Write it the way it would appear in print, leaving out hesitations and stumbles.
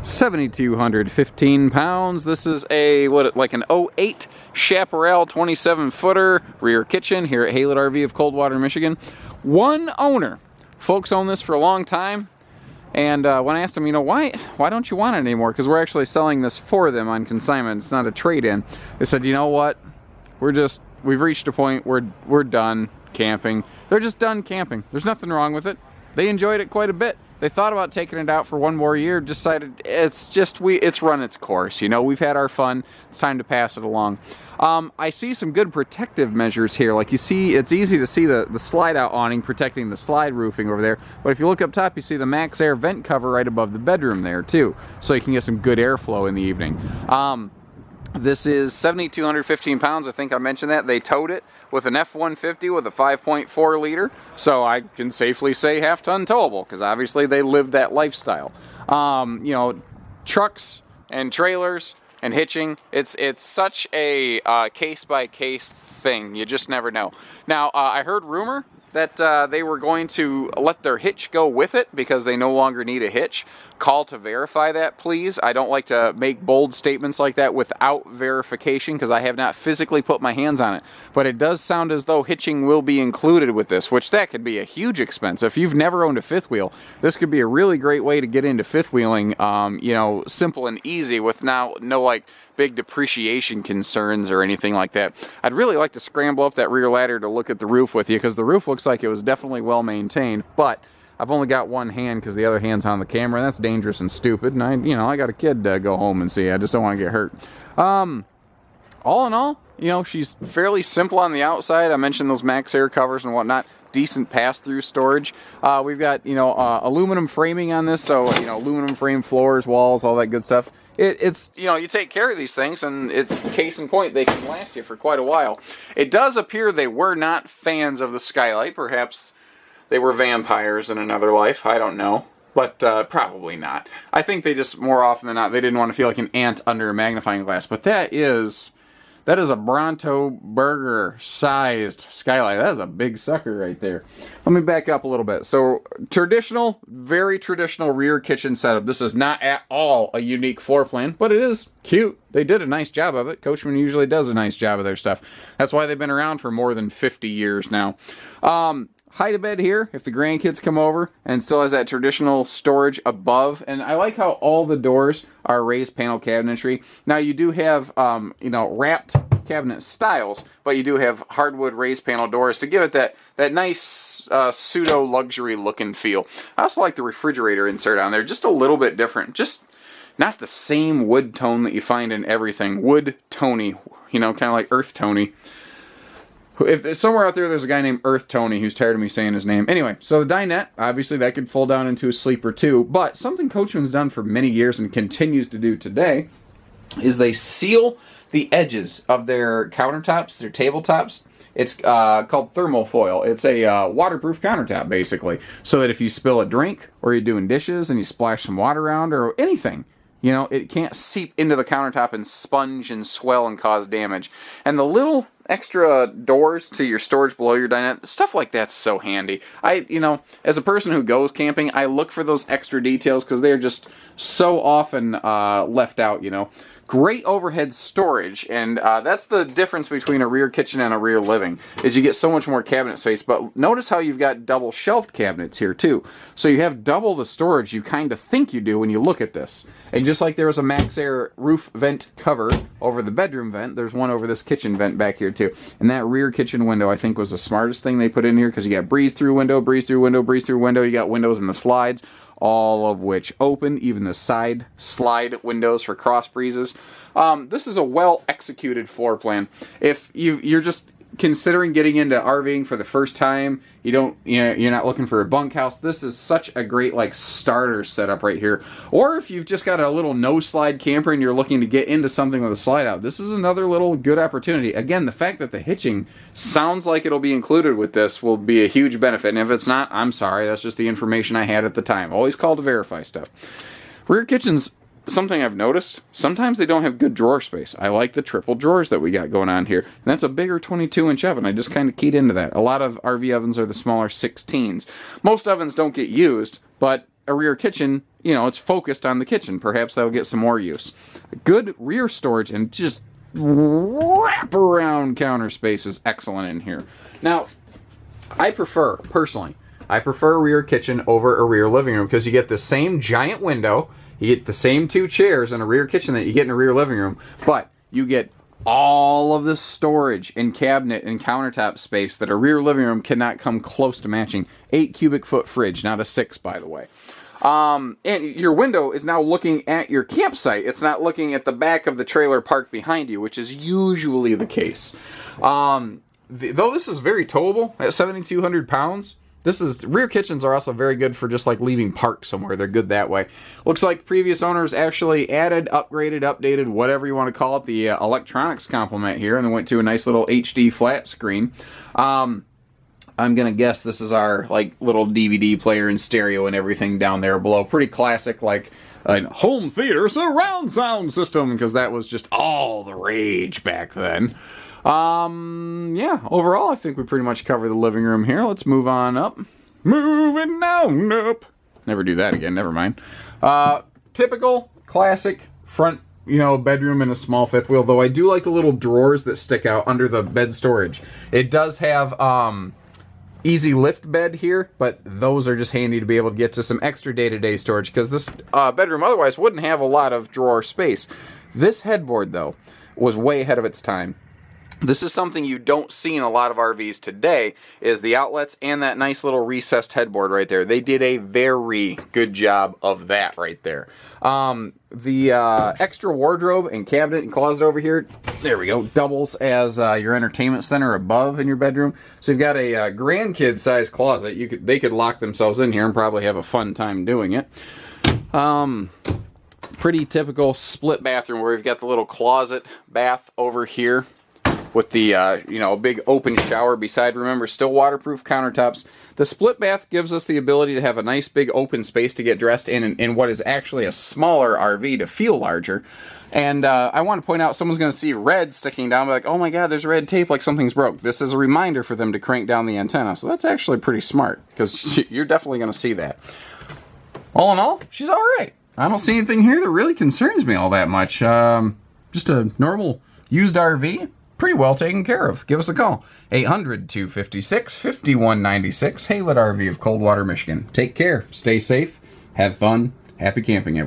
7,215 pounds. This is a, like an '08 Chaparral 27-footer rear kitchen here at HaylettRV of Coldwater, Michigan. One owner. Folks own this for a long time. And when I asked them, why don't you want it anymore? Because we're actually selling this for them on consignment. It's not a trade-in. They said, you know what? We've reached a point where we're done camping. They're just done camping. There's nothing wrong with it. They enjoyed it quite a bit. They thought about taking it out for one more year, decided it's run its course. We've had our fun. It's time to pass it along. I see some good protective measures here. Like you see, it's easy to see the slide out awning protecting the slide roofing over there. But if you look up top, you see the Max Air vent cover right above the bedroom there too. So you can get some good airflow in the evening. This is 7,215 pounds. I think I mentioned that. They towed it with an F-150 with a 5.4 liter. So I can safely say half-ton towable because obviously they lived that lifestyle. Trucks and trailers and hitching, it's such a case-by-case thing. You just never know. Now, I heard rumor that they were going to let their hitch go with it because they no longer need a hitch. Call to verify that, please. I don't like to make bold statements like that without verification because I have not physically put my hands on it. But it does sound as though hitching will be included with this, which that could be a huge expense. If you've never owned a fifth wheel, this could be a really great way to get into fifth wheeling, simple and easy with no like big depreciation concerns or anything like that. I'd really like to scramble up that rear ladder to look at the roof with you because the roof looks like it was definitely well maintained, but I've only got one hand because the other hand's on the camera, and that's dangerous and stupid, and I got a kid to go home and see. I just don't want to get hurt. All in all, she's fairly simple on the outside. I mentioned those Max Air covers and whatnot. Decent pass-through storage. We've got, aluminum framing on this, so, aluminum frame floors, walls, all that good stuff. It's you take care of these things, and it's case in point, they can last you for quite a while. It does appear they were not fans of the skylight. Perhaps they were vampires in another life. I don't know. But probably not. I think they just, more often than not, they didn't want to feel like an ant under a magnifying glass. But that is a Bronto burger-sized skylight. That is a big sucker right there. Let me back up a little bit. So, very traditional rear kitchen setup. This is not at all a unique floor plan, but it is cute. They did a nice job of it. Coachmen usually does a nice job of their stuff. That's why they've been around for more than 50 years now. Hide-a-bed here if the grandkids come over, and still has that traditional storage above. And I like how all the doors are raised panel cabinetry. Now you do have, wrapped cabinet styles, but you do have hardwood raised panel doors to give it that nice pseudo-luxury look and feel. I also like the refrigerator insert on there, just a little bit different. Just not the same wood tone that you find in everything. Wood Tony, kind of like Earth Tony. If somewhere out there's a guy named Earth Tony who's tired of me saying his name. Anyway, so the dinette, obviously that could fold down into a sleeper too, but something Coachman's done for many years and continues to do today is they seal the edges of their countertops, their tabletops. It's called thermal foil. It's a waterproof countertop, basically, so that if you spill a drink or you're doing dishes and you splash some water around or anything, it can't seep into the countertop and sponge and swell and cause damage. And the little extra doors to your storage below your dinette, stuff like that's so handy. As a person who goes camping, I look for those extra details because they're just so often left out, Great overhead storage, and that's the difference between a rear kitchen and a rear living, is you get so much more cabinet space. But notice how you've got double shelved cabinets here too. So you have double the storage you kind of think you do when you look at this. And just like there was a Max Air roof vent cover over the bedroom vent, there's one over this kitchen vent back here too. And that rear kitchen window, I think, was the smartest thing they put in here, because you got breeze through window, breeze through window, breeze through window. You got windows in the slides, all of which open, even the side slide windows for cross breezes. This is a well-executed floor plan. If you're just considering getting into RVing for the first time, you're not looking for a bunkhouse, this is such a great starter setup right here. Or if you've just got a little no-slide camper and you're looking to get into something with a slide out, this is another little good opportunity. Again, the fact that the hitching sounds like it'll be included with this will be a huge benefit. And if it's not, I'm sorry, that's just the information I had at the time. Always call to verify stuff. Rear kitchens, something I've noticed, sometimes they don't have good drawer space. I like the triple drawers that we got going on here. And that's a bigger 22-inch oven. I just kind of keyed into that. A lot of RV ovens are the smaller 16s. Most ovens don't get used, but a rear kitchen you know, it's focused on the kitchen. Perhaps that'll get some more use. Good rear storage and just wrap around counter space is excellent in here. Now, personally, I prefer a rear kitchen over a rear living room because you get the same giant window, you get the same 2 chairs in a rear kitchen that you get in a rear living room, but you get all of the storage and cabinet and countertop space that a rear living room cannot come close to matching. 8 cubic foot fridge, not a 6, by the way. And your window is now looking at your campsite. It's not looking at the back of the trailer parked behind you, which is usually the case. Though this is very towable at 7,200 pounds, rear kitchens are also very good for just like leaving parked somewhere. They're good that way. Looks like previous owners actually added, upgraded, updated, whatever you want to call it, the electronics complement here, and they went to a nice little HD flat screen. I'm gonna guess this is our like little DVD player and stereo and everything down there below. Pretty classic, like a home theater surround sound system, because that was just all the rage back then. Yeah, overall, I think we pretty much covered the living room here. Let's move on up. Moving on up. Never do that again, never mind. Typical, classic front, you know, bedroom in a small fifth wheel, though I do like the little drawers that stick out under the bed storage. It does have, easy lift bed here, but those are just handy to be able to get to some extra day-to-day storage, because this bedroom otherwise wouldn't have a lot of drawer space. This headboard, though, was way ahead of its time. This is something you don't see in a lot of RVs today, is the outlets and that nice little recessed headboard right there. They did a very good job of that right there. The extra wardrobe and cabinet and closet over here, there we go, doubles as your entertainment center above in your bedroom. So you've got a grandkid size closet. They could lock themselves in here and probably have a fun time doing it. Pretty typical split bathroom where we've got the little closet bath over here with the, you know, big open shower beside. Remember, still waterproof countertops. The split bath gives us the ability to have a nice big open space to get dressed in what is actually a smaller RV to feel larger. And I want to point out, someone's going to see red sticking down, be like, oh my god, there's red tape, like something's broke. This is a reminder for them to crank down the antenna. So that's actually pretty smart, because you're definitely going to see that. All in all, she's alright. I don't see anything here that really concerns me all that much. Just a normal used RV. Pretty well taken care of. Give us a call. 800-256-5196. HaylettRV of Coldwater, Michigan. Take care. Stay safe. Have fun. Happy camping, everyone.